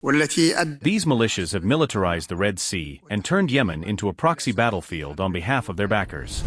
These militias have militarized the Red Sea and turned Yemen into a proxy battlefield on behalf of their backers.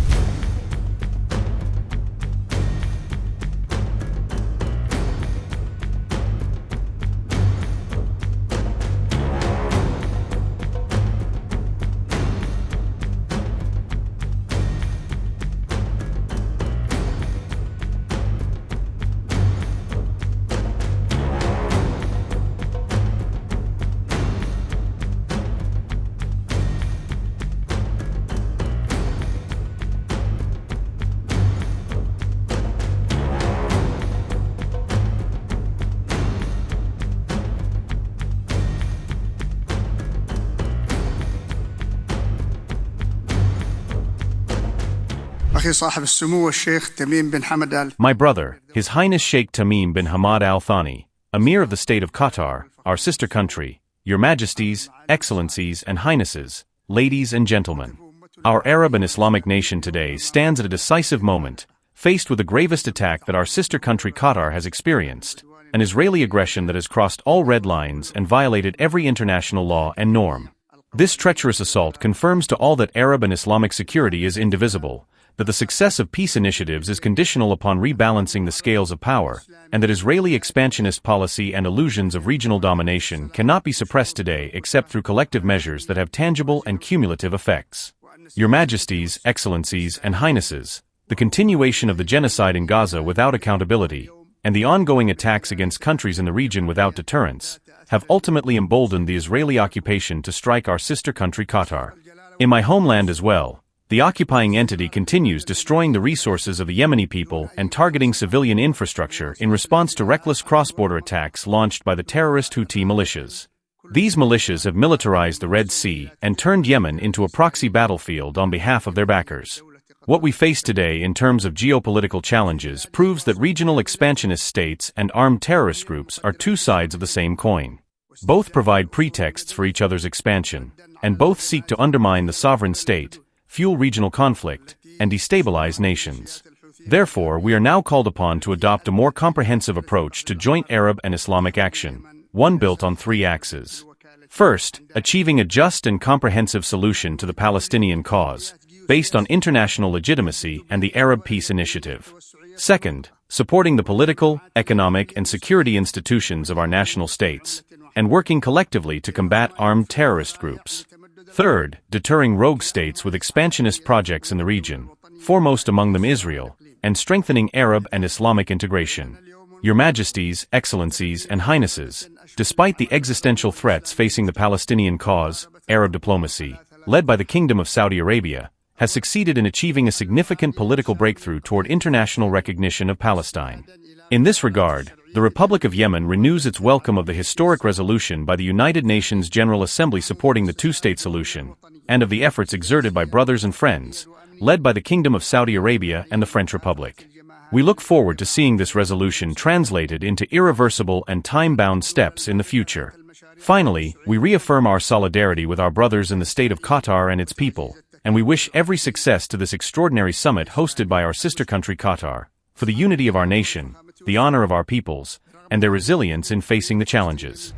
My brother, His Highness Sheikh Tamim bin Hamad Al Thani, Emir of the State of Qatar, our sister country, Your Majesties, Excellencies and Highnesses, ladies and gentlemen. Our Arab and Islamic nation today stands at a decisive moment, faced with the gravest attack that our sister country Qatar has experienced, an Israeli aggression that has crossed all red lines and violated every international law and norm. This treacherous assault confirms to all that Arab and Islamic security is indivisible, that the success of peace initiatives is conditional upon rebalancing the scales of power, and that Israeli expansionist policy and illusions of regional domination cannot be suppressed today except through collective measures that have tangible and cumulative effects. Your Majesties, Excellencies, and Highnesses, the continuation of the genocide in Gaza without accountability, and the ongoing attacks against countries in the region without deterrence, have ultimately emboldened the Israeli occupation to strike our sister country Qatar. In my homeland as well, the occupying entity continues destroying the resources of the Yemeni people and targeting civilian infrastructure in response to reckless cross-border attacks launched by the terrorist Houthi militias. These militias have militarized the Red Sea and turned Yemen into a proxy battlefield on behalf of their backers. What we face today in terms of geopolitical challenges proves that regional expansionist states and armed terrorist groups are two sides of the same coin. Both provide pretexts for each other's expansion, and both seek to undermine the sovereign state, fuel regional conflict, and destabilize nations. Therefore, we are now called upon to adopt a more comprehensive approach to joint Arab and Islamic action, one built on three axes. First, achieving a just and comprehensive solution to the Palestinian cause, based on international legitimacy and the Arab Peace Initiative. Second, supporting the political, economic, and security institutions of our national states, and working collectively to combat armed terrorist groups. Third, deterring rogue states with expansionist projects in the region, foremost among them Israel, and strengthening Arab and Islamic integration. Your Majesties, Excellencies, and Highnesses, despite the existential threats facing the Palestinian cause, Arab diplomacy, led by the Kingdom of Saudi Arabia, has succeeded in achieving a significant political breakthrough toward international recognition of Palestine. In this regard, the Republic of Yemen renews its welcome of the historic resolution by the United Nations General Assembly supporting the two-state solution, and of the efforts exerted by brothers and friends, led by the Kingdom of Saudi Arabia and the French Republic. We look forward to seeing this resolution translated into irreversible and time-bound steps in the future. Finally, we reaffirm our solidarity with our brothers in the state of Qatar and its people, and we wish every success to this extraordinary summit hosted by our sister country Qatar, for the unity of our nation, the honor of our peoples, and their resilience in facing the challenges.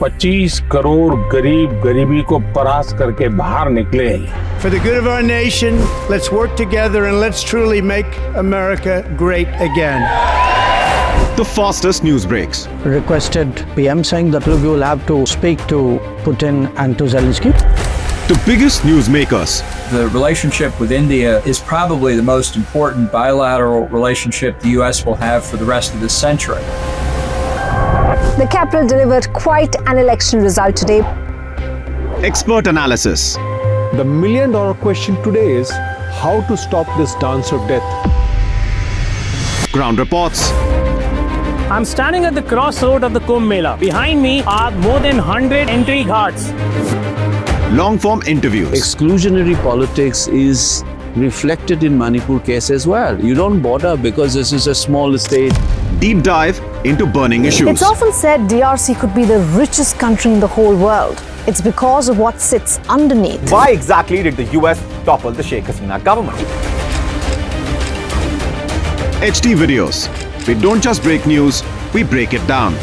25 crore गरीब गरीबी को परास्त करके बाहर निकले। For the good of our nation, let's work together and let's truly make America great again. The fastest news breaks. Requested PM saying that look, you will have to speak to Putin and to Zelensky. The biggest newsmakers. The relationship with India is probably the most important bilateral relationship the U.S. will have for the rest of this century. The capital delivered quite an election result today. Expert analysis. The million-dollar question today is how to stop this dance of death. Ground reports. I'm standing at the crossroad of the Kumbh Mela. Behind me are more than 100 entry ghats. Long-form interviews. Exclusionary politics is reflected in Manipur case as well. You don't bother because this is a small state. Deep dive into burning issues. It's often said DRC could be the richest country in the whole world. It's because of what sits underneath. Why exactly did the US topple the Sheikh Hasina government? HT videos. We don't just break news, we break it down.